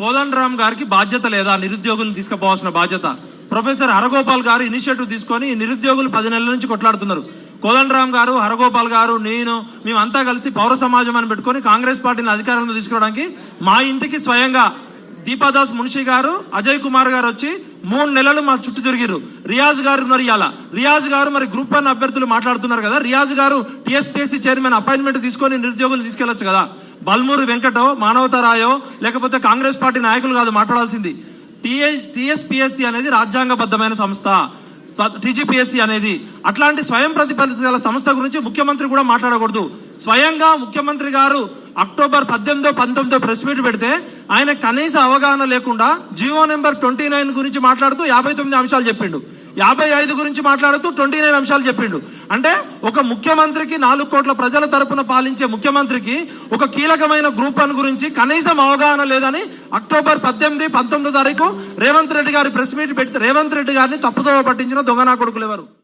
కోదండరామ్ గారికి బాధ్యత లేదా? నిరుద్యోగులను తీసుకుపోవాల్సిన బాధ్యత. ప్రొఫెసర్ హరగోపాల్ గారు ఇనిషియేటివ్ తీసుకొని నిరుద్యోగులు 10 నెలల నుంచి కొట్లాడుతున్నారు. కోదండరామ్ గారు, హరగోపాల్ గారు, నేను, మేమంతా కలిసి పౌర సమాజం అని పెట్టుకుని కాంగ్రెస్ పార్టీని అధికారంలో తీసుకోవడానికి మా ఇంటికి స్వయంగా దీపాదాస్ మున్షి గారు, అజయ్ కుమార్ గారు వచ్చి 3 నెలలు మా చుట్టూ తిరిగిరు. రియాజ్ గారు ఉన్నారు. ఇవాళ రియాజ్ గారు మరి గ్రూప్ 1 అభ్యర్థులు మాట్లాడుతున్నారు కదా, రియాజ్ గారు టీఎస్పీఎస్సీ చైర్మన్ అపాయింట్మెంట్ తీసుకొని నిరుద్యోగులు తీసుకెళ్లొచ్చు కదా. బల్మూరి వెంకటో, మానవతారాయో లేకపోతే కాంగ్రెస్ పార్టీ నాయకులు కాదు మాట్లాడాల్సింది. టీఎస్పీఎస్సీ అనేది రాజ్యాంగబద్ధమైన సంస్థ, టీజీపీఎస్సీ అనేది. అట్లాంటి స్వయం ప్రతిపత్తి గల సంస్థ గురించి ముఖ్యమంత్రి కూడా మాట్లాడకూడదు. స్వయంగా ముఖ్యమంత్రి గారు అక్టోబర్ 18, 19 ప్రెస్ మీట్ పెడితే ఆయన కనీస అవగాహన లేకుండా జీవో నెంబర్ 29 గురించి మాట్లాడుతూ 59 అంశాలు చెప్పిండు, 55 గురించి మాట్లాడుతూ 29 అంశాలు చెప్పిండు. అంటే ఒక ముఖ్యమంత్రికి, 4 కోట్ల ప్రజల తరపున పాలించే ముఖ్యమంత్రికి ఒక కీలకమైన గ్రూప్ 1 గురించి కనీసం అవగాహన లేదని అక్టోబర్ 18, 19 తారీఖు రేవంత్ రెడ్డి గారి ప్రెస్ మీట్ పెడితే రేవంత్ రెడ్డి గారిని తప్పుదోవ పట్టించిన దొంగనా కొడుకులు ఎవరు?